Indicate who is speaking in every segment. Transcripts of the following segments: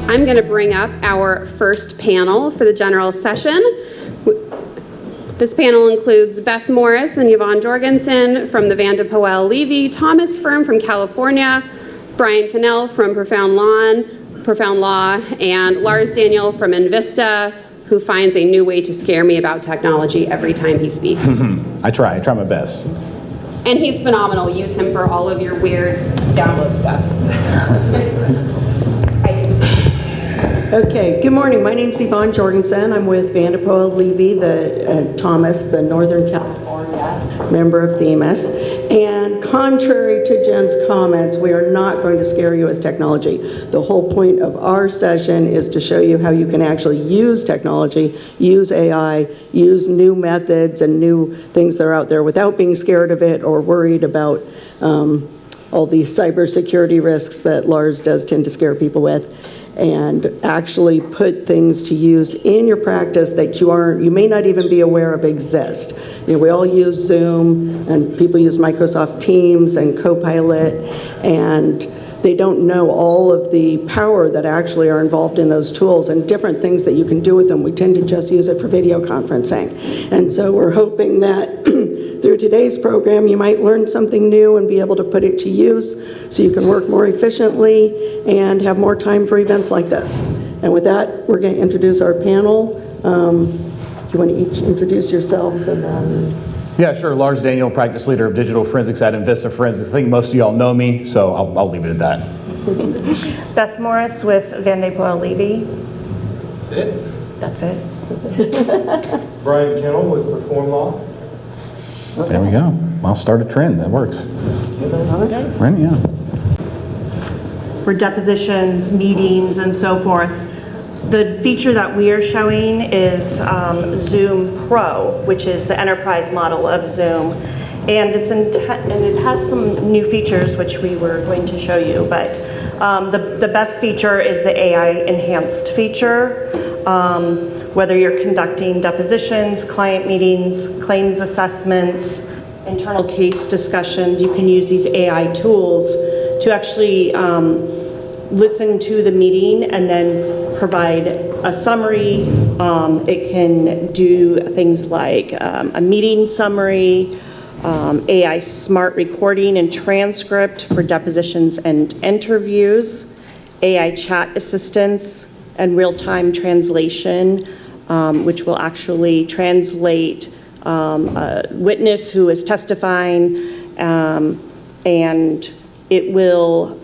Speaker 1: I'm going to bring up our first panel for the general session. This panel includes Beth Morris and Yvonne Jorgensen from the Van de Poel Levy Thomas firm from California, Brian Cannell from Profound Law, and Lars Daniel from Invista, who finds a new way to scare me about technology every time he speaks.
Speaker 2: I try my best.
Speaker 1: And he's phenomenal. Use him for all of your weird download stuff.
Speaker 3: Okay, good morning. My name's Yvonne Jorgensen. I'm with Van de Poel Levy, Thomas, the Northern California member of Themis. And contrary to Jen's comments, we are not going to scare you with technology. The whole point of our session is to show you how you can actually use technology, use AI, use new methods and new things that are out there without being scared of it or worried about all the cybersecurity risks that Lars does tend to scare people with, and actually put things to use in your practice that you may not even be aware of exist. You know, we all use Zoom, and people use Microsoft Teams and Copilot, and they don't know all of the power that actually are involved in those tools and different things that you can do with them. We tend to just use it for video conferencing. And so we're hoping that through today's program, you might learn something new and be able to put it to use so you can work more efficiently and have more time for events like this. And with that, we're going to introduce our panel. Do you want to each introduce yourselves and then...
Speaker 2: Yeah, sure. Lars Daniel, practice leader of digital forensics at Invista Forensics. I think most of y'all know me, so I'll leave it at that.
Speaker 4: Beth Morris with Van de Poel Levy.
Speaker 5: That's it?
Speaker 4: That's it.
Speaker 5: Brian Kennel with Perform Law.
Speaker 2: Okay. There we go. I'll start a trend. That works. Right, yeah.
Speaker 4: For depositions, meetings, and so forth. The feature that we are showing is Zoom Pro, which is the enterprise model of Zoom. And it has some new features, which we were going to show you. But the best feature is the AI enhanced feature. Whether you're conducting depositions, client meetings, claims assessments, internal case discussions, you can use these AI tools to actually listen to the meeting and then provide a summary. It can do things like a meeting summary, AI smart recording and transcript for depositions and interviews, AI chat assistance, and real-time translation, which will actually translate a witness who is testifying, and it will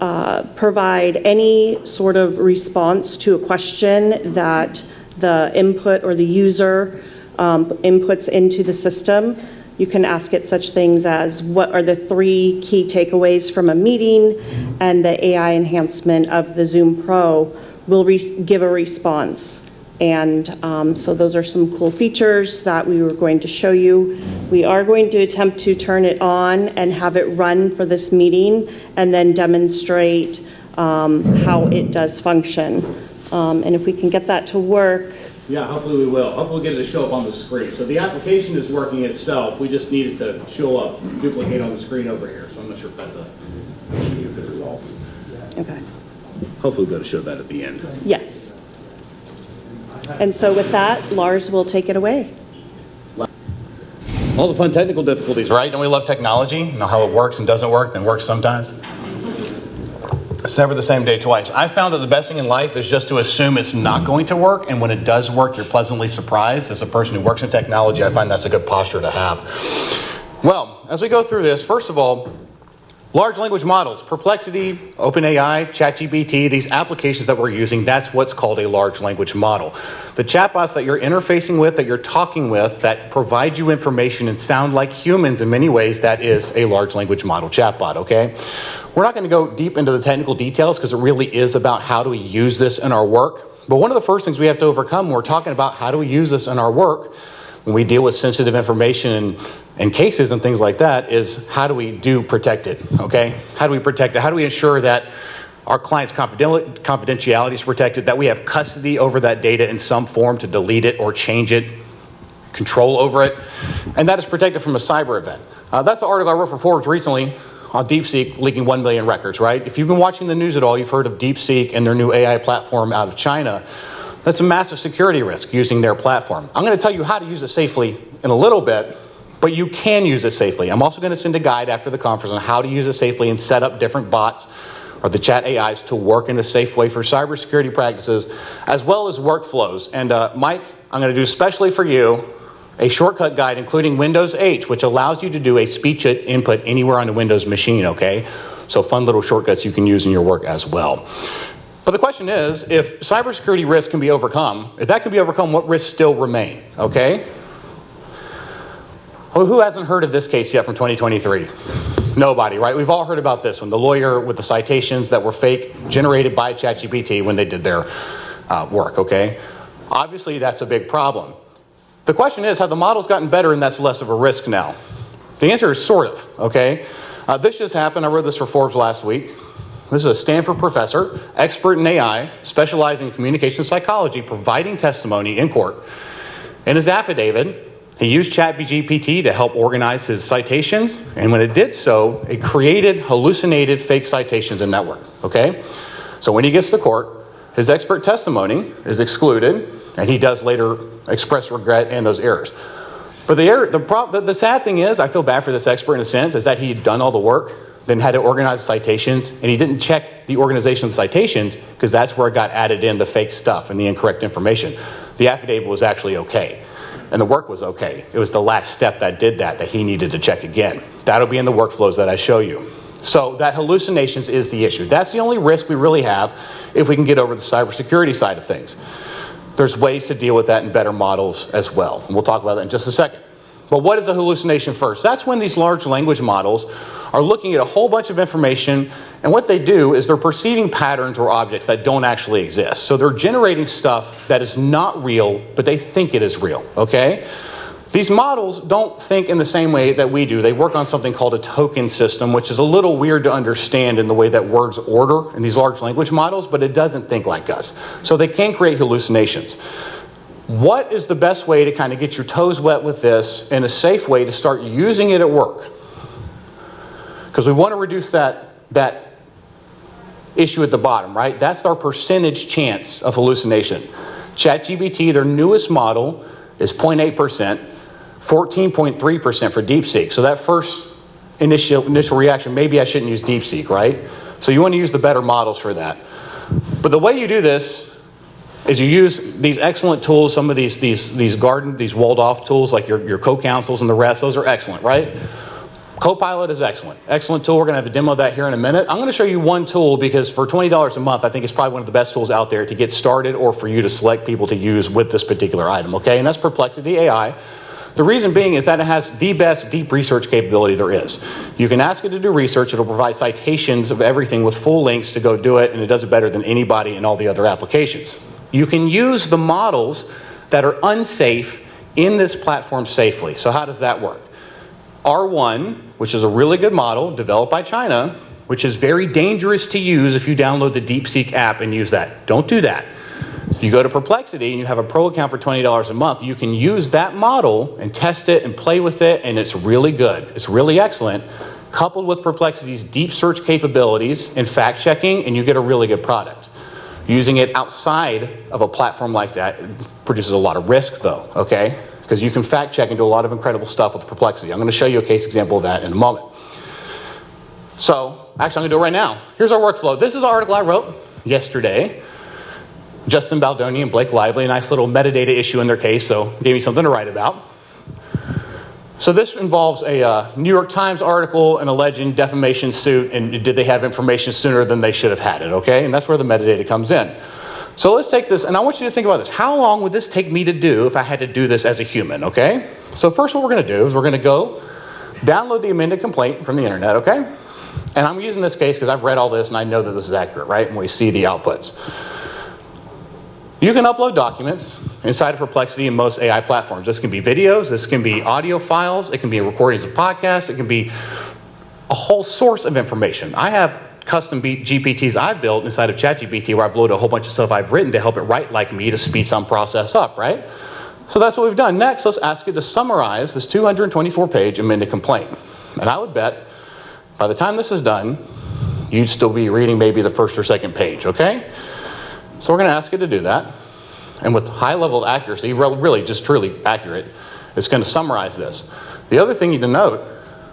Speaker 4: provide any sort of response to a question that the input or the user inputs into the system. You can ask it such things as, what are the 3 key takeaways from a meeting? And the AI enhancement of the Zoom Pro will give a response. And so those are some cool features that we were going to show you. We are going to attempt to turn it on and have it run for this meeting and then demonstrate how it does function. And if we can get that to work.
Speaker 6: Yeah, hopefully we will. Hopefully we'll get it to show up on the screen. So the application is working itself. We just need it to show up, duplicate on the screen over here. So I'm not sure if that's a good resolve.
Speaker 4: Okay.
Speaker 6: Hopefully we'll be able to show that at the end.
Speaker 4: Yes. And so with that, Lars will take it away.
Speaker 2: All the fun technical difficulties, right? Don't we love technology? You know how it works and doesn't work and works sometimes? It's never the same day twice. I found that the best thing in life is just to assume it's not going to work, and when it does work, you're pleasantly surprised. As a person who works in technology, I find that's a good posture to have. Well, as we go through this, first of all, large language models, Perplexity, OpenAI, ChatGPT, these applications that we're using, that's what's called a large language model. The chatbots that you're interfacing with, that you're talking with, that provide you information and sound like humans in many ways, that is a large language model chatbot, okay? We're not going to go deep into the technical details because it really is about how do we use this in our work. But one of the first things we have to overcome when we're talking about how do we use this in our work, when we deal with sensitive information and cases and things like that, is how do we protect it, okay? How do we protect it? How do we ensure that our client's confidentiality is protected, that we have custody over that data in some form to delete it or change it, control over it, and that is protected from a cyber event. That's the article I wrote for Forbes recently on DeepSeek leaking 1 million records, right? If you've been watching the news at all, you've heard of DeepSeek and their new AI platform out of China. That's a massive security risk using their platform. I'm going to tell you how to use it safely in a little bit, but you can use it safely. I'm also going to send a guide after the conference on how to use it safely and set up different bots or the chat AIs to work in a safe way for cybersecurity practices, as well as workflows. And Mike, I'm going to do especially for you a shortcut guide including Windows 8, which allows you to do a speech input anywhere on the Windows machine, okay? So fun little shortcuts you can use in your work as well. But the question is, if cybersecurity risks can be overcome, if that can be overcome, what risks still remain, okay? Well, who hasn't heard of this case yet from 2023? Nobody, right? We've all heard about this one, the lawyer with the citations that were fake, generated by ChatGPT when they did their work, okay? Obviously, that's a big problem. The question is, have the models gotten better and that's less of a risk now? The answer is sort of, okay? This just happened. I wrote this for Forbes last week. This is a Stanford professor, expert in AI, specializing in communication psychology, providing testimony in court. In his affidavit, he used ChatGPT to help organize his citations, and when it did so, it created hallucinated fake citations in network, okay? So when he gets to court, his expert testimony is excluded, and he does later express regret and those errors. But the sad thing is, I feel bad for this expert in a sense, is that he had done all the work, then had to organize the citations, and he didn't check the organization of the citations because that's where it got added in the fake stuff and the incorrect information. The affidavit was actually okay, and the work was okay. It was the last step that did that he needed to check again. That'll be in the workflows that I show you. So that hallucinations is the issue. That's the only risk we really have if we can get over the cybersecurity side of things. There's ways to deal with that in better models as well. And we'll talk about that in just a second. But what is a hallucination first? That's when these large language models are looking at a whole bunch of information, and what they do is they're perceiving patterns or objects that don't actually exist. So they're generating stuff that is not real, but they think it is real, okay? These models don't think in the same way that we do. They work on something called a token system, which is a little weird to understand in the way that words order in these large language models, but it doesn't think like us. So they can create hallucinations. What is the best way to kind of get your toes wet with this in a safe way to start using it at work? Because we want to reduce that issue at the bottom, right? That's our percentage chance of hallucination. ChatGPT, their newest model, is 0.8%. 14.3% for DeepSeek. So that first initial reaction, maybe I shouldn't use DeepSeek, right? So you want to use the better models for that. But the way you do this is you use these excellent tools, some of these walled off tools like your co-counsels and the rest, those are excellent, right? Copilot is excellent. Excellent tool. We're going to have a demo of that here in a minute. I'm going to show you one tool because for $20 a month, I think it's probably one of the best tools out there to get started or for you to select people to use with this particular item, okay? And that's Perplexity AI. The reason being is that it has the best deep research capability there is. You can ask it to do research, it'll provide citations of everything with full links to go do it, and it does it better than anybody in all the other applications. You can use the models that are unsafe in this platform safely. So how does that work? R1, which is a really good model developed by China, which is very dangerous to use if you download the DeepSeek app and use that. Don't do that. You go to Perplexity and you have a pro account for $20 a month, you can use that model and test it and play with it, and it's really good. It's really excellent, coupled with Perplexity's deep search capabilities and fact checking, and you get a really good product. Using it outside of a platform like that produces a lot of risk though, okay? Because you can fact check and do a lot of incredible stuff with Perplexity. I'm going to show you a case example of that in a moment. So, actually I'm going to do it right now. Here's our workflow. This is an article I wrote yesterday. Justin Baldoni and Blake Lively, a nice little metadata issue in their case, so gave me something to write about. So this involves a New York Times article, an alleged defamation suit, and did they have information sooner than they should have had it, okay? And that's where the metadata comes in. So let's take this, and I want you to think about this. How long would this take me to do if I had to do this as a human, okay? So first what we're going to do is we're going to go download the amended complaint from the internet, okay? And I'm using this case because I've read all this and I know that this is accurate, right? And we see the outputs. You can upload documents inside of Perplexity and most AI platforms. This can be videos, this can be audio files, it can be recordings of podcasts, it can be a whole source of information. I have custom GPTs I've built inside of ChatGPT where I've loaded a whole bunch of stuff I've written to help it write like me to speed some process up, right? So that's what we've done. Next, let's ask it to summarize this 224-page amended complaint. And I would bet By the time this is done, you'd still be reading maybe the first or second page, okay? So we're going to ask it to do that. And with high level of accuracy, really just truly accurate, it's going to summarize this. The other thing you need to note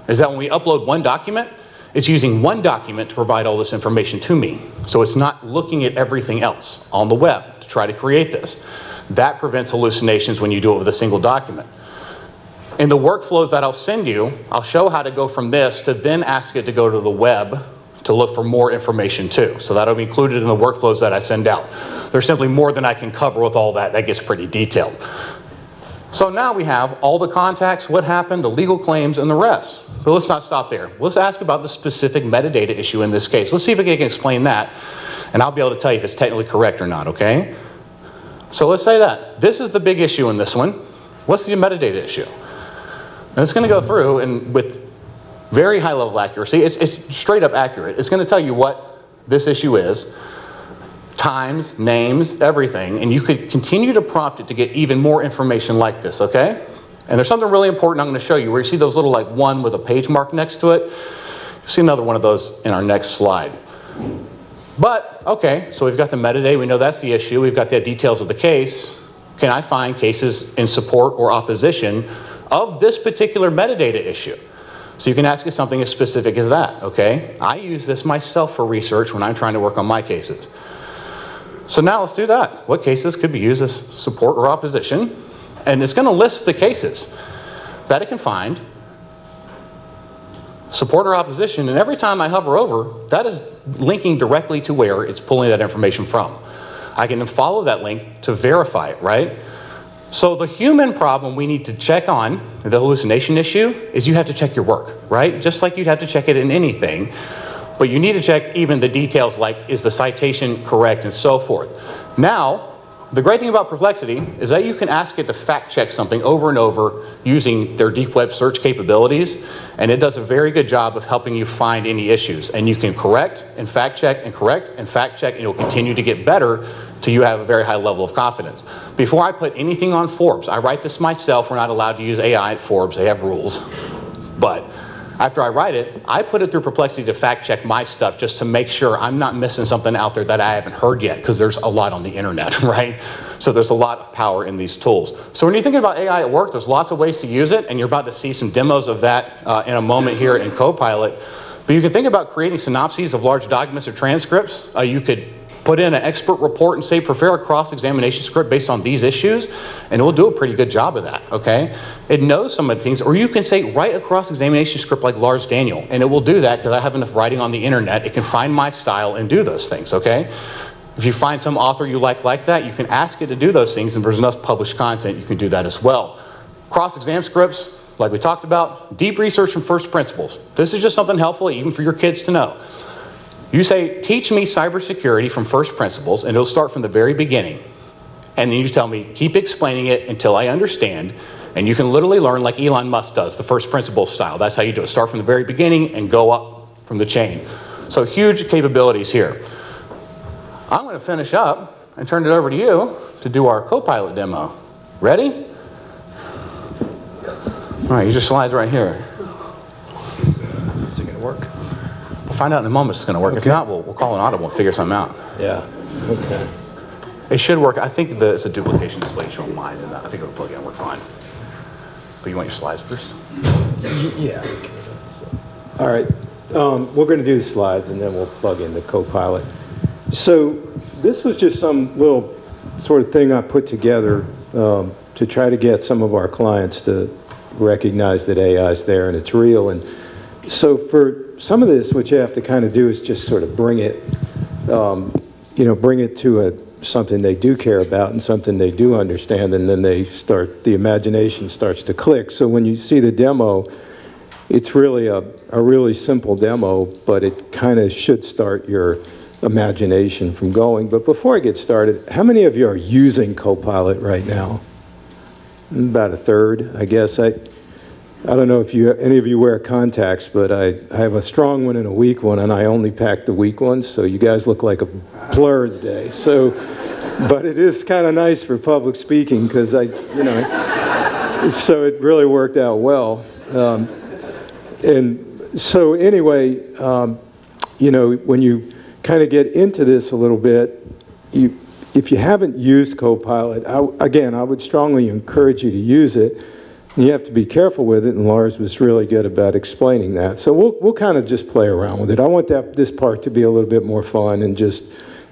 Speaker 2: is that when we upload one document, it's using one document to provide all this information to me. So it's not looking at everything else on the web to try to create this. That prevents hallucinations when you do it with a single document. In the workflows that I'll send you, I'll show how to go from this to then ask it to go to the web to look for more information too. So that'll be included in the workflows that I send out. There's simply more than I can cover with all that. That gets pretty detailed. So now we have all the contacts, what happened, the legal claims, and the rest. But let's not stop there. Let's ask about the specific metadata issue in this case. Let's see if I can explain that, and I'll be able to tell you if it's technically correct or not, okay? So let's say that. This is the big issue in this one. What's the metadata issue? And it's going to go through, and with very high level accuracy, it's straight up accurate. It's going to tell you what this issue is, times, names, everything, and you could continue to prompt it to get even more information like this, okay? And there's something really important I'm going to show you where you see those little like one with a page mark next to it. You'll see another one of those in our next slide. But, okay, so we've got the metadata, we know that's the issue, we've got the details of the case. Can I find cases in support or opposition of this particular metadata issue? So you can ask it something as specific as that, okay? I use this myself for research when I'm trying to work on my cases. So now let's do that. What cases could be used as support or opposition? And it's going to list the cases that it can find, support or opposition, and every time I hover over, that is linking directly to where it's pulling that information from. I can then follow that link to verify it, right? So the human problem we need to check on, the hallucination issue, is you have to check your work, right? Just like you'd have to check it in anything, but you need to check even the details like, is the citation correct and so forth. Now, the great thing about Perplexity is that you can ask it to fact check something over and over using their deep web search capabilities, and it does a very good job of helping you find any issues. And you can correct and fact check and correct and fact check, and you'll continue to get better till you have a very high level of confidence. Before I put anything on Forbes, I write this myself. We're not allowed to use AI at Forbes. They have rules. But after I write it, I put it through Perplexity to fact check my stuff just to make sure I'm not missing something out there that I haven't heard yet, because there's a lot on the internet, right? So there's a lot of power in these tools. So when you're thinking about AI at work, there's lots of ways to use it, and you're about to see some demos of that in a moment here in Copilot. But you can think about creating synopses of large documents or transcripts. You could put in an expert report and say, prepare a cross-examination script based on these issues, and it will do a pretty good job of that, okay? It knows some of the things, or you can say, write a cross-examination script like Lars Daniel, and it will do that because I have enough writing on the internet. It can find my style and do those things, okay? If you find some author you like that, you can ask it to do those things, and if there's enough published content, you can do that as well. Cross-exam scripts, like we talked about, deep research from first principles. This is just something helpful even for your kids to know. You say, teach me cybersecurity from first principles, and it'll start from the very beginning. And then you tell me, keep explaining it until I understand. And you can literally learn like Elon Musk does, the first principles style. That's how you do it. Start from the very beginning and go up from the chain. So huge capabilities here. I'm going to finish up and turn it over to you to do our Copilot demo. Ready? Yes. All right, use your slides right here.
Speaker 5: Is it going to work?
Speaker 2: We'll find out in a moment if it's going to work. Okay. If not, we'll call an audible and figure something out.
Speaker 5: Yeah. Okay.
Speaker 2: It should work. I think it's a duplication display showing mine, and I think it'll plug in and work fine. But you want your slides first?
Speaker 5: Yeah. All right. We're going to do the slides, and then we'll plug in the Copilot. So this was just some little sort of thing I put together to try to get some of our clients to recognize that AI is there and it's real. And so for some of this, what you have to kind of do is just sort of bring it, bring it to something they do care about and something they do understand, and then the imagination starts to click. So when you see the demo, it's really a really simple demo, but it kind of should start your imagination from going. But before I get started, how many of you are using Copilot right now? About a third, I guess. I don't know if any of you wear contacts, but I have a strong one and a weak one, and I only pack the weak ones, so you guys look like a blur today. So, but it is kind of nice for public speaking because so it really worked out well. And So anyway, you know, when you kind of get into this a little bit, if you haven't used Copilot, again, I would strongly encourage you to use it. You have to be careful with it, and Lars was really good about explaining that. So we'll kind of just play around with it. I want this part to be a little bit more fun and just,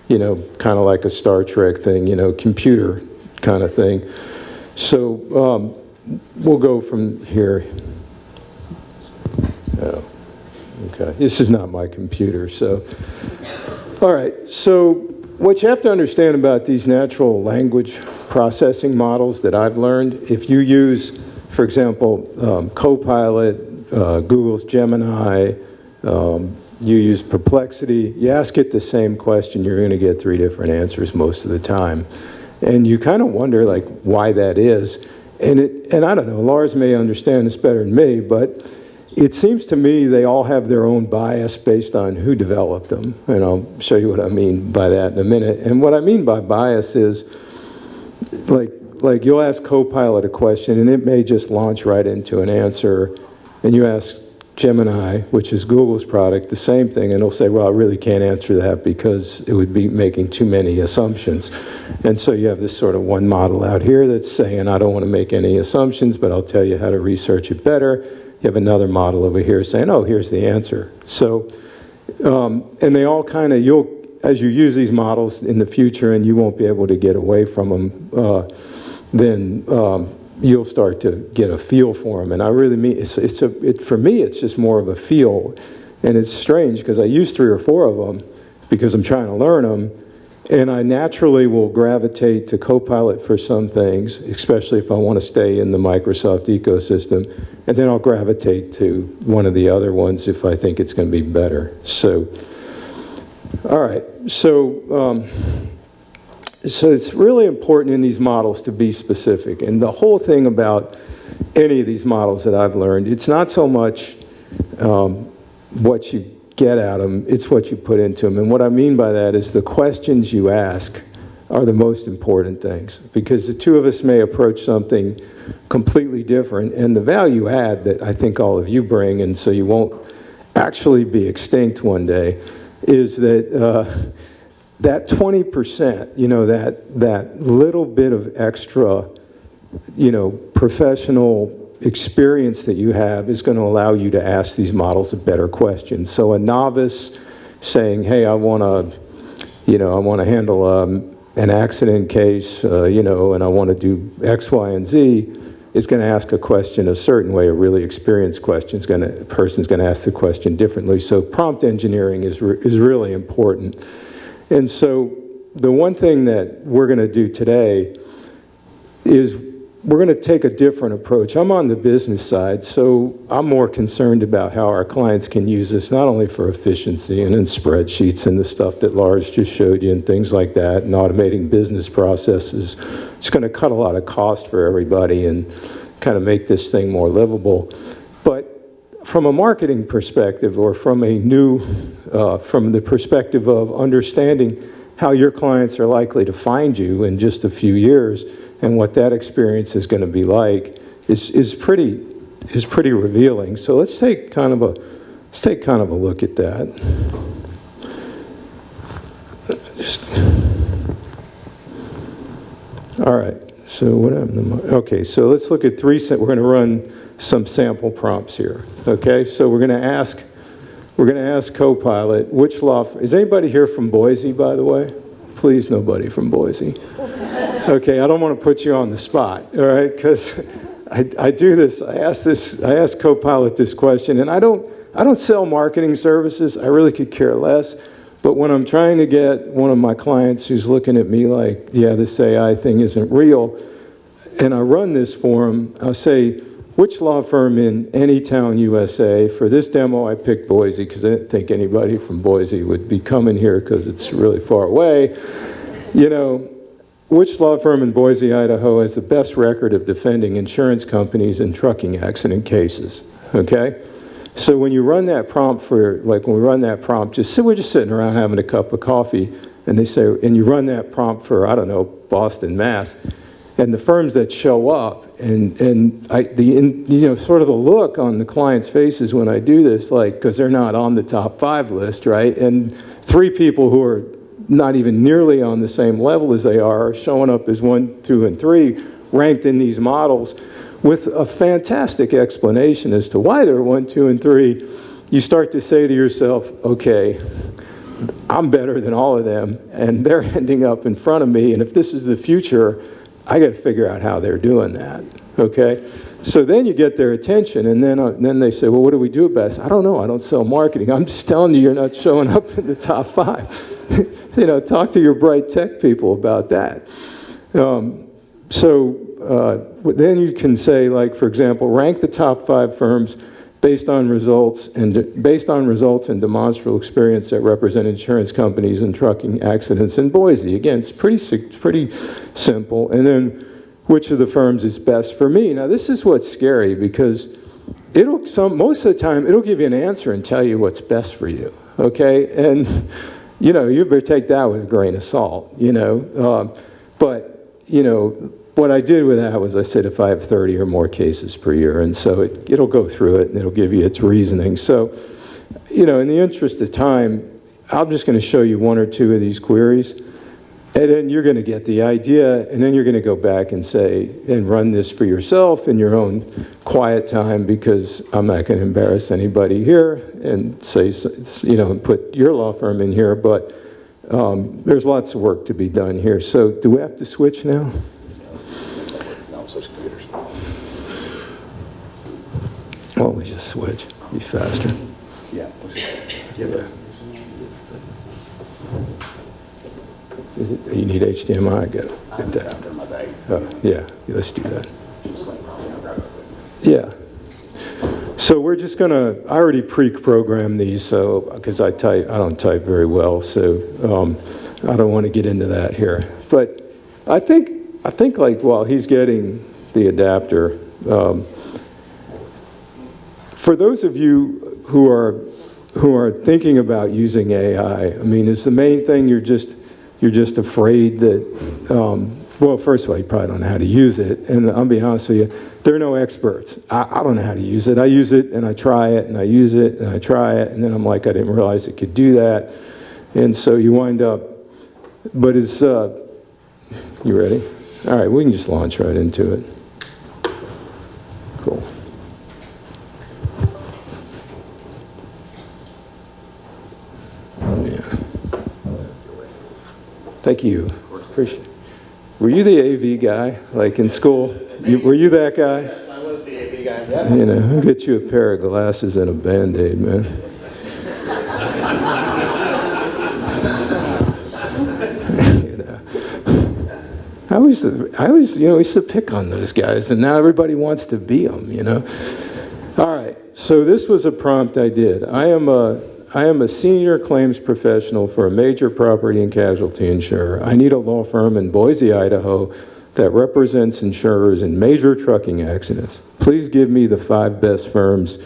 Speaker 5: you know, kind of like a Star Trek thing, you know, computer kind of thing. So we'll go from here. Oh, okay, this is not my computer, so. All right, so what you have to understand about these natural language processing models that I've learned, if you use, for example, Copilot, Google's Gemini, you use Perplexity, you ask it the same question, you're going to get 3 different answers most of the time. And you kind of wonder, like, why that is. And I don't know, Lars may understand this better than me, but it seems to me they all have their own bias based on who developed them. And I'll show you what I mean by that in a minute. And what I mean by bias is, like you'll ask Copilot a question, and it may just launch right into an answer. And you ask Gemini, which is Google's product, the same thing, and it'll say, well, I really can't answer that because it would be making too many assumptions. And so you have this sort of one model out here that's saying, I don't want to make any assumptions, but I'll tell you how to research it better. You have another model over here saying, oh, here's the answer. So, and they all kind of, as you use these models in the future and you won't be able to get away from them, then you'll start to get a feel for them. And I really mean, for me, it's just more of a feel. And it's strange because I use 3 or 4 of them because I'm trying to learn them. And I naturally will gravitate to Copilot for some things, especially if I want to stay in the Microsoft ecosystem. And then I'll gravitate to one of the other ones if I think it's going to be better. So, all right. So it's really important in these models to be specific. And the whole thing about any of these models that I've learned, it's not so much what you get out of them, it's what you put into them. And what I mean by that is the questions you ask are the most important things, because the two of us may approach something completely different, and the value add that I think all of you bring, and so you won't actually be extinct one day, is that that 20%, you know, that little bit of extra, you know, professional experience that you have is going to allow you to ask these models a better question. So a novice saying, hey, I want to handle an accident case, you know, and I want to do X, Y, and Z, is going to ask a question a certain way. A really experienced person's going to ask the question differently. So prompt engineering is really important. And so the one thing that we're going to do today is we're going to take a different approach. I'm on the business side, so I'm more concerned about how our clients can use this, not only for efficiency and in spreadsheets and the stuff that Lars just showed you and things like that, and automating business processes. It's going to cut a lot of cost for everybody and kind of make this thing more livable. But from a marketing perspective, or from from the perspective of understanding how your clients are likely to find you in just a few years, and what that experience is going to be like, is pretty revealing. So let's take kind of a look at that. All right. So what happened? Okay. So let's look at 3. We're going to run some sample prompts here. Okay. So we're going to ask Copilot which law. Is anybody here from Boise, by the way? Please, nobody from Boise. Okay, I don't want to put you on the spot, all right? Because I do this. I ask Copilot this question, and I don't sell marketing services. I really could care less. But when I'm trying to get one of my clients who's looking at me like, yeah, this AI thing isn't real, and I run this for him, I'll say, which law firm in any town USA? For this demo, I picked Boise because I didn't think anybody from Boise would be coming here because it's really far away. You know, which law firm in Boise, Idaho has the best record of defending insurance companies in trucking accident cases? Okay? So when you run that prompt we're just sitting around having a cup of coffee, and they say, and you run that prompt for, I don't know, Boston, Mass., and the firms that show up, and sort of the look on the clients' faces when I do this, like, because they're not on the top 5 list, right? And 3 people who are not even nearly on the same level as they are showing up as 1, 2, and 3 ranked in these models with a fantastic explanation as to why they're 1, 2, and 3. You start to say to yourself, okay, I'm better than all of them, and they're ending up in front of me, and if this is the future, I got to figure out how they're doing that, okay? So then you get their attention, and then they say, well, what do we do about this? I don't know. I don't sell marketing. I'm just telling you, you're not showing up in the top 5. Talk to your bright tech people about that. Then you can say, like, for example, rank the top 5 firms based on results and demonstrable experience that represent insurance companies and trucking accidents in Boise. Again, it's pretty simple. And then which of the firms is best for me? Now, this is what's scary, because most of the time it'll give you an answer and tell you what's best for you. Okay, and you better take that with a grain of salt. What I did with that was I said if I have 30 or more cases per year, and so it'll go through it and it'll give you its reasoning. So, in the interest of time, I'm just going to show you 1 or 2 of these queries, and then you're going to get the idea, and then you're going to go back and say, and run this for yourself in your own quiet time, because I'm not going to embarrass anybody here and say, put your law firm in here, but there's lots of work to be done here. So do we have to switch now?
Speaker 2: Computers.
Speaker 5: Why don't we just switch? Be faster.
Speaker 2: Yeah.
Speaker 5: You need HDMI? I got that.
Speaker 2: After my bag.
Speaker 5: Yeah, let's do that. Yeah. So we're just gonna. I already pre-programmed these, so because I don't type very well, so I don't want to get into that here. But I think like while he's getting the adapter, for those of you who are thinking about using AI, I mean, is the main thing you're just afraid that? Well, first of all, you probably don't know how to use it, and I'll be honest with you, there are no experts. I don't know how to use it. I use it and I try it and I use it and I try it, and then I'm like, I didn't realize it could do that, and so you wind up. But it's you ready? All right, we can just launch right into it. Cool. Oh, yeah. Thank you. Appreciate it. Were you the AV guy, like in school? Were you that guy?
Speaker 6: Yes, I was the AV guy.
Speaker 5: I'll get you a pair of glasses and a Band-Aid, man. I always, used to pick on those guys, and now everybody wants to be them, All right, so this was a prompt I did. I am a senior claims professional for a major property and casualty insurer. I need a law firm in Boise, Idaho that represents insurers in major trucking accidents. Please give me the 5 best firms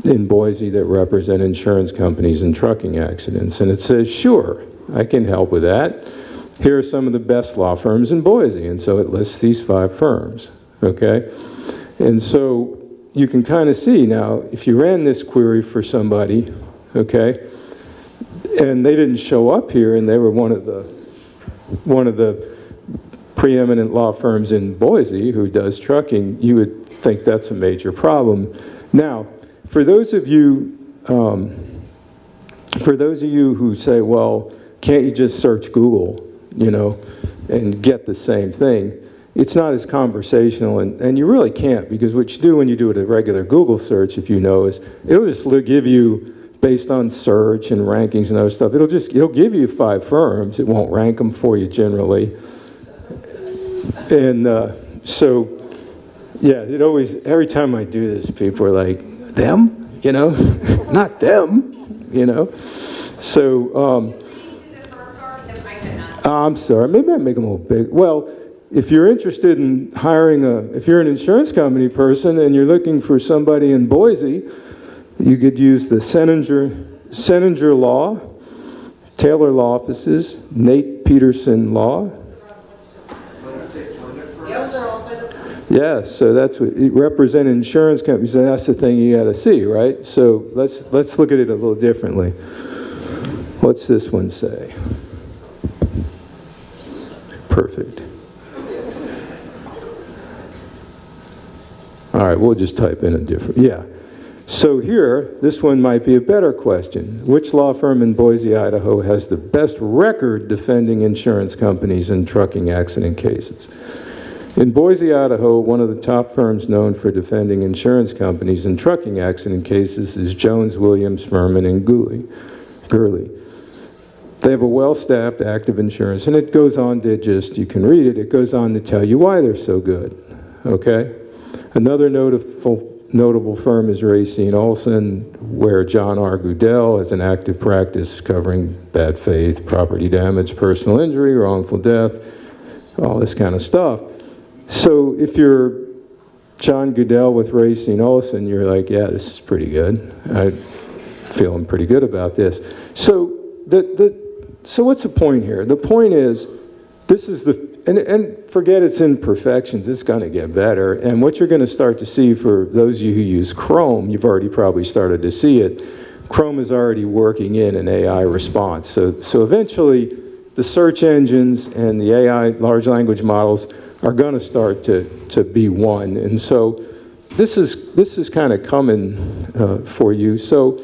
Speaker 5: in Boise that represent insurance companies in trucking accidents. And it says, sure, I can help with that. Here are some of the best law firms in Boise. And so it lists these 5 firms, okay? And so you can kind of see now, if you ran this query for somebody, okay, and they didn't show up here and they were one of the preeminent law firms in Boise who does trucking, you would think that's a major problem. Now, for those of you who say, well, can't you just search Google, and get the same thing? It's not as conversational, and you really can't, because what you do when you do a regular Google search, if you know, is it'll just give you, based on search and rankings and other stuff, it'll give you 5 firms. It won't rank them for you generally. And so, yeah, every time I do this, people are like, them? Not them, So, I'm sorry, maybe I make them a little big. Well, if you're interested in hiring if you're an insurance company person and you're looking for somebody in Boise, you could use the Seninger Law, Taylor Law Offices, Nate Peterson Law. Yeah, so that's what, represent insurance companies, and that's the thing you got to see, right? So let's look at it a little differently. What's this one say? Perfect. All right, we'll just type in a different, yeah. So here, this one might be a better question. Which law firm in Boise, Idaho has the best record defending insurance companies in trucking accident cases? In Boise, Idaho, one of the top firms known for defending insurance companies in trucking accident cases is Jones, Williams, Furman, and Gurley. They have a well-staffed, active insurance, and it goes on to just, you can read it, it goes on to tell you why they're so good, okay? Another notable firm is Racine Olson, where John R. Goodell has an active practice covering bad faith, property damage, personal injury, wrongful death, all this kind of stuff. So if you're John Goodell with Racine Olson, you're like, yeah, this is pretty good. I'm feeling pretty good about this. So so what's the point here? The point is, this is and forget its imperfections, it's going to get better. And what you're going to start to see for those of you who use Chrome, you've already probably started to see it. Chrome is already working in an AI response. So eventually, the search engines and the AI large language models are going to start to be one. And so this is kind of coming for you. So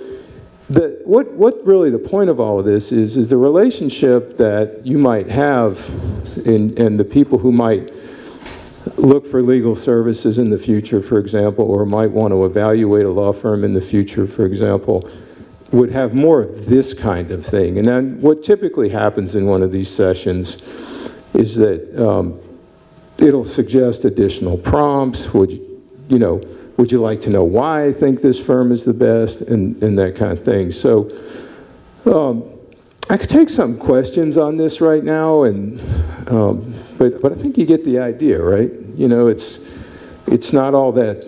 Speaker 5: what really the point of all of this is the relationship that you might have and the people who might look for legal services in the future, for example, or might want to evaluate a law firm in the future, for example, would have more of this kind of thing. And then what typically happens in one of these sessions is that it'll suggest additional prompts. Would you like to know why I think this firm is the best, and that kind of thing. So I could take some questions on this right now, and but I think you get the idea, right? You know, it's not all that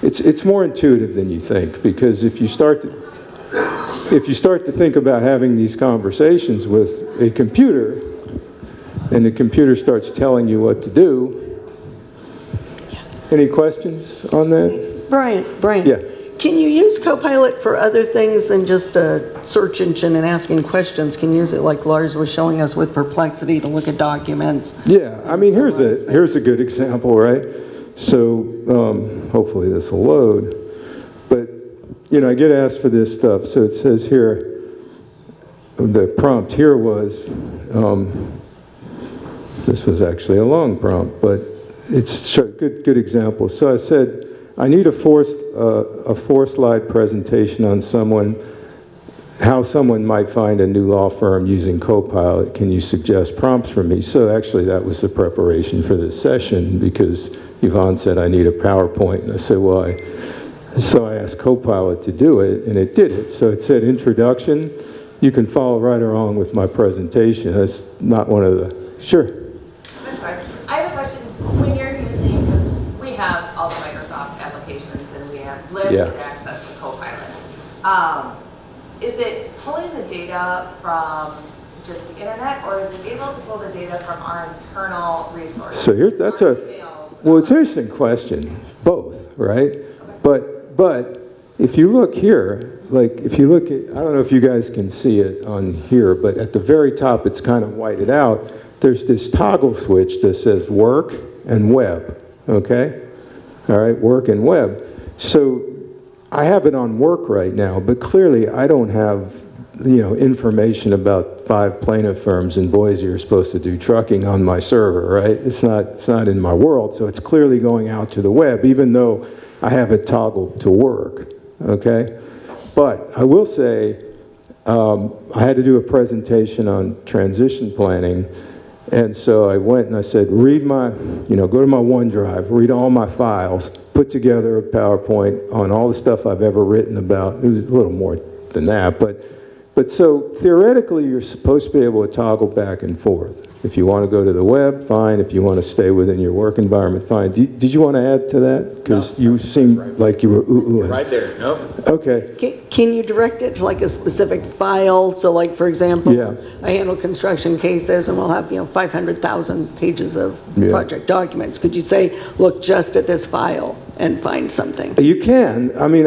Speaker 5: it's more intuitive than you think, because if you start to think about having these conversations with a computer, and the computer starts telling you what to do. Any questions on that?
Speaker 3: Brian.
Speaker 5: Yeah.
Speaker 3: Can you use Copilot for other things than just a search engine and asking questions? Can you use it like Lars was showing us with Perplexity to look at documents?
Speaker 5: Yeah, I mean, here's a good example, right? So hopefully this will load. But, I get asked for this stuff. So it says here, the prompt here was, this was actually a long prompt, but it's a good example. So I said, I need a four-slide presentation on how someone might find a new law firm using Copilot. Can you suggest prompts for me? So actually that was the preparation for this session, because Yvonne said I need a PowerPoint. And I said, well, so I asked Copilot to do it, and it did it. So it said introduction. You can follow right along with my presentation. That's not one of the, sure.
Speaker 7: I'm sorry. I have a question. When you're using, because we have all the Microsoft applications and we have limited access to Copilot, is it pulling the data from just the internet, or is it able to pull the data from our internal resources?
Speaker 5: So it's an interesting question. Both, right? Okay. But if you look here, like if you look at, I don't know if you guys can see it on here, but at the very top it's kind of whited out. There's this toggle switch that says work and web, okay? All right, work and web. So I have it on work right now, but clearly I don't have, information about 5 plaintiff firms in Boise are supposed to do trucking on my server, right? It's not in my world, so it's clearly going out to the web, even though I have it toggled to work, okay? But I will say, I had to do a presentation on transition planning. And so I went and I said, go to my OneDrive, read all my files, put together a PowerPoint on all the stuff I've ever written about. It was a little more than that, but so theoretically you're supposed to be able to toggle back and forth. If you want to go to the web, fine. If you want to stay within your work environment, fine. Did you want to add to that? Because you seemed like you were ooh-oohing.
Speaker 2: Right there, nope.
Speaker 5: Okay.
Speaker 3: Can you direct it to like a specific file? So like, for example,
Speaker 5: Yeah.
Speaker 3: I handle construction cases and we'll have, 500,000 pages of
Speaker 5: Yeah.
Speaker 3: project documents. Could you say, look just at this file and find something?
Speaker 5: You can. I mean,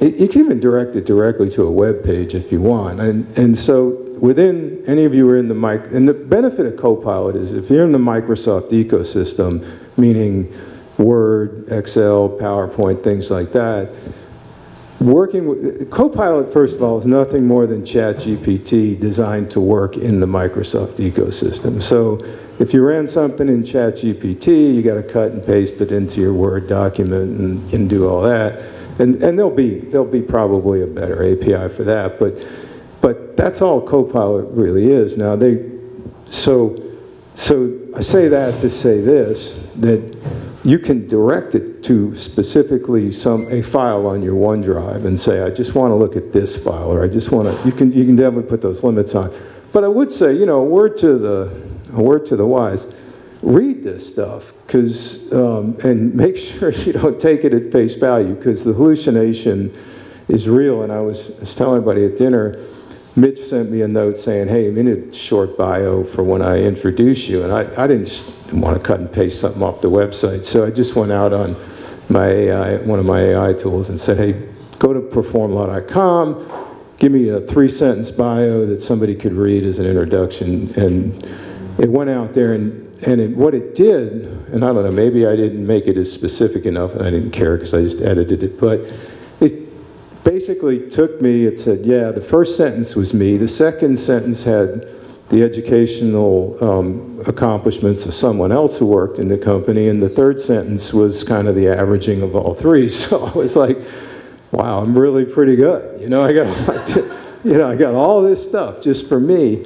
Speaker 5: you can even direct it directly to a web page if you want. And so within, any of you are in the and the benefit of Copilot is if you're in the Microsoft ecosystem, meaning Word, Excel, PowerPoint, things like that, working with Copilot, first of all, is nothing more than ChatGPT designed to work in the Microsoft ecosystem. So if you ran something in ChatGPT, you got to cut and paste it into your Word document and do all that. And there'll be probably a better API for that, but that's all Copilot really is. Now so I say that to say this, that you can direct it to specifically a file on your OneDrive and say, I just want to look at this file, or I just want to, you can definitely put those limits on. But I would say, a word to the wise, read this stuff, and make sure you don't take it at face value, because the hallucination is real. And I was telling everybody at dinner, Mitch sent me a note saying, hey, I need a short bio for when I introduce you. And I didn't want to cut and paste something off the website. So I just went out on my AI, one of my AI tools, and said, hey, go to performlaw.com, give me a 3-sentence bio that somebody could read as an introduction. And it went out there, what it did, and I don't know, maybe I didn't make it as specific enough, and I didn't care because I just edited it, but it basically took me, it said, yeah, the first sentence was me, the second sentence had the educational accomplishments of someone else who worked in the company, and the third sentence was kind of the averaging of all three. So I was like, wow, I'm really pretty good. I got all this stuff just for me.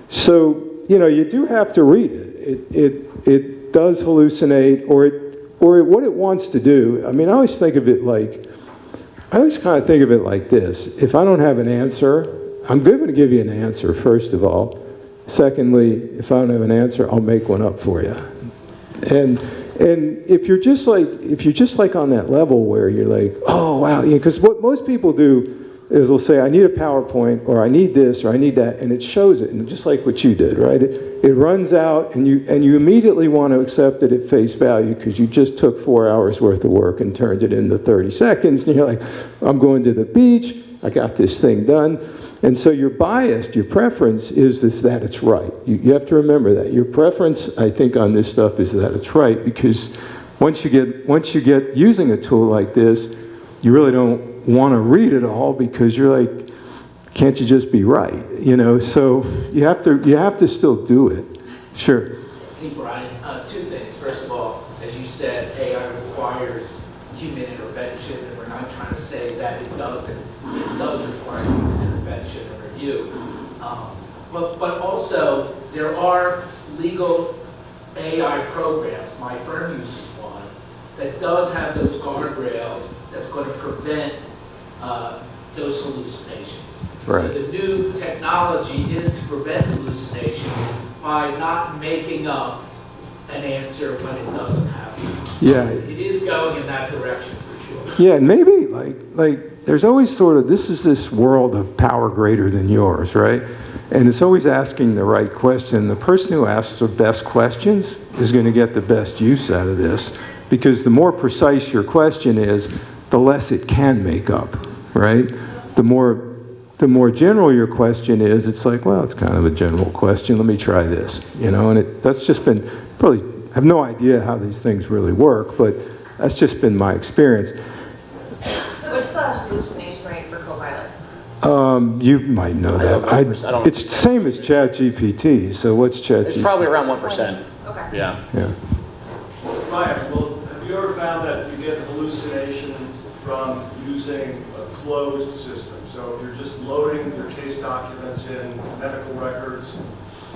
Speaker 5: So, you do have to read it. It does hallucinate, or what it wants to do. I mean, I always kind of think of it like this. If I don't have an answer, I'm going to give you an answer, first of all. Secondly, if I don't have an answer, I'll make one up for you. And if you're just like on that level where you're like, oh wow, because what most people do is they'll say, I need a PowerPoint, or I need this, or I need that, and it shows it, and just like what you did, right? It runs out, and you immediately want to accept it at face value because you just took 4 hours worth of work and turned it into 30 seconds, and you're like, I'm going to the beach, I got this thing done. And so you're biased, your preference is that it's right. You have to remember that. Your preference, I think, on this stuff is that it's right, because once you get using a tool like this, you really don't want to read it all, because you're like, can't you just be right? So you have to still do it. Sure.
Speaker 8: Hey, Brian, two things. First of all, as you said, AI requires human intervention, and we're not trying to say that it doesn't. It does require human intervention and review. But also, there are legal AI programs. My firm uses one that does have those guardrails that's going to prevent those hallucinations.
Speaker 5: Right.
Speaker 8: So the new technology is to prevent hallucinations by not making up an answer when it doesn't happen.
Speaker 5: Yeah.
Speaker 8: It is going in that direction for sure.
Speaker 5: Yeah, and maybe like there's always sort of, this world of power greater than yours, right? And it's always asking the right question. The person who asks the best questions is going to get the best use out of this, because the more precise your question is, the less it can make up, right? The more general your question is, it's like, well, it's kind of a general question, let me try this, and that's just been, probably, I have no idea how these things really work, but that's just been my experience.
Speaker 7: What's the hallucination rate for Copilot?
Speaker 5: You might know that.
Speaker 2: I don't know.
Speaker 5: It's the same as ChatGPT, so what's ChatGPT?
Speaker 2: It's probably around 1%.
Speaker 7: Okay.
Speaker 2: Yeah.
Speaker 9: Ryan, well, have you ever found that you get hallucination from using a closed system? So if you're just loading your case documents in, medical records,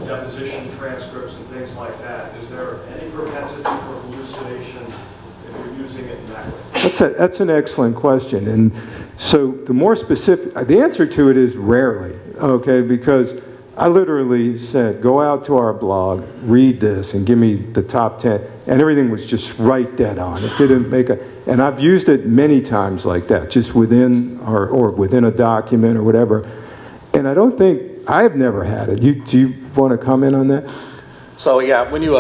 Speaker 9: deposition transcripts, and things like that, is there any propensity for hallucination if you're using it in that way?
Speaker 5: That's an excellent question. And so the more specific, the answer to it is rarely, okay? Because I literally said, go out to our blog, read this, and give me the top 10. And everything was just right dead on. It didn't make a, and I've used it many times like that, just within, or within a document or whatever. And I don't think, I've never had it. Do you want to comment on that?
Speaker 2: So yeah, when you,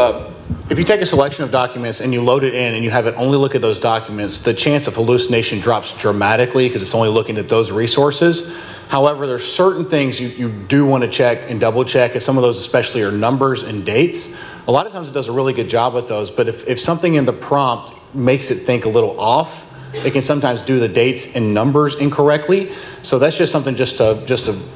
Speaker 2: if you take a selection of documents and you load it in and you have it only look at those documents, the chance of hallucination drops dramatically because it's only looking at those resources. However, there's certain things you do want to check and double check, and some of those especially are numbers and dates. A lot of times it does a really good job with those, but if something in the prompt makes it think a little off, it can sometimes do the dates and numbers incorrectly. So that's just something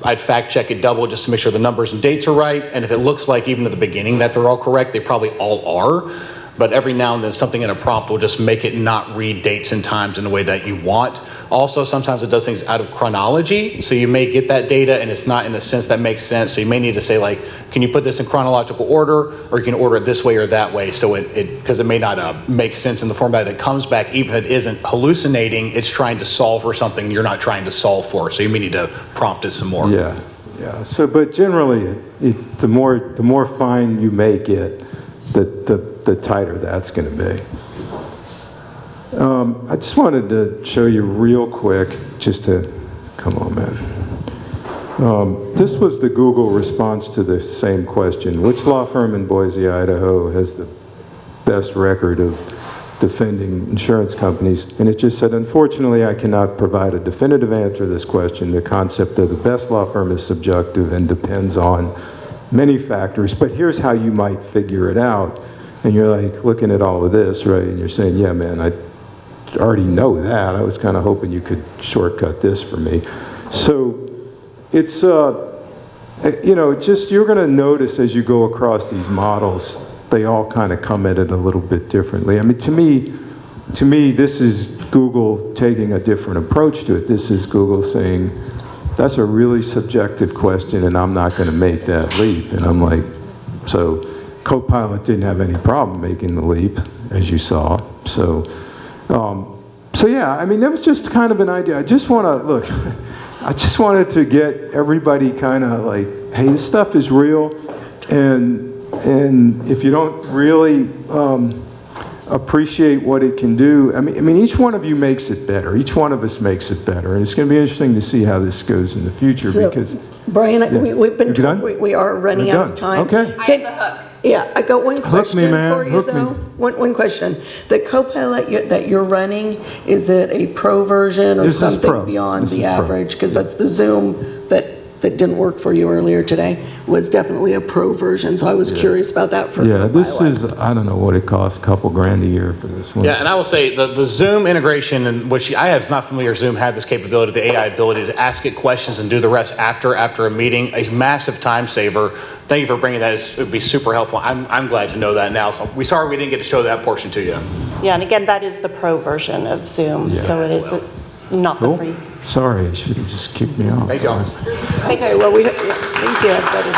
Speaker 2: I'd fact check it double just to make sure the numbers and dates are right. And if it looks like even at the beginning that they're all correct, they probably all are. But every now and then something in a prompt will just make it not read dates and times in the way that you want. Also, sometimes it does things out of chronology. So you may get that data and it's not in a sense that makes sense. So you may need to say like, can you put this in chronological order, or you can order it this way or that way. So because it may not make sense in the format it comes back, even if it isn't hallucinating, it's trying to solve for something you're not trying to solve for. So you may need to prompt it some more.
Speaker 5: Yeah. So, but generally, the more fine you make it, the tighter that's going to be. I just wanted to show you real quick, come on, man. This was the Google response to the same question. Which law firm in Boise, Idaho has the best record of defending insurance companies? And it just said, unfortunately, I cannot provide a definitive answer to this question. The concept of the best law firm is subjective and depends on many factors, but here's how you might figure it out. And you're like looking at all of this, right? And you're saying, yeah, man, I already know that. I was kind of hoping you could shortcut this for me. So it's, you're going to notice as you go across these models, they all kind of come at it a little bit differently. I mean, to me, this is Google taking a different approach to it. This is Google saying, that's a really subjective question, and I'm not going to make that leap. And I'm like, so Copilot didn't have any problem making the leap, as you saw. So yeah, I mean, that was just kind of an idea. I just wanted to get everybody kind of like, hey, this stuff is real, and if you don't really appreciate what it can do. I mean, each one of you makes it better. Each one of us makes it better, and it's going to be interesting to see how this goes in the future.
Speaker 3: So,
Speaker 5: because
Speaker 3: Brian,
Speaker 5: yeah.
Speaker 3: we've been
Speaker 5: You're done?
Speaker 3: we are running
Speaker 5: You're
Speaker 3: out
Speaker 5: done.
Speaker 3: of time.
Speaker 5: Okay.
Speaker 7: I have the hook.
Speaker 3: Yeah, I got one question
Speaker 5: me, man.
Speaker 3: for you
Speaker 5: Hook me.
Speaker 3: though. One question. The Copilot that you're running, is it a pro version or
Speaker 5: This is
Speaker 3: something
Speaker 5: pro.
Speaker 3: beyond
Speaker 5: This
Speaker 3: the
Speaker 5: is pro.
Speaker 3: average? Because that's the Zoom that didn't work for you earlier today, was definitely a pro version. So I was curious about that for
Speaker 5: Yeah, this
Speaker 3: Copilot.
Speaker 5: is, I don't know what it costs, a couple grand a year for this one.
Speaker 2: Yeah, and I will say the Zoom integration, and which I was not familiar, Zoom had this capability, the AI ability to ask it questions and do the rest after a meeting, a massive time saver. Thank you for bringing that. It would be super helpful. I'm glad to know that now. So sorry we didn't get to show that portion to you.
Speaker 4: Yeah, and again, that is the pro version of Zoom, so it is not the
Speaker 5: Cool.
Speaker 4: free.
Speaker 5: Sorry, I should have just kicked me off.
Speaker 2: Thanks, y'all.
Speaker 3: Okay, well, thank you. That is-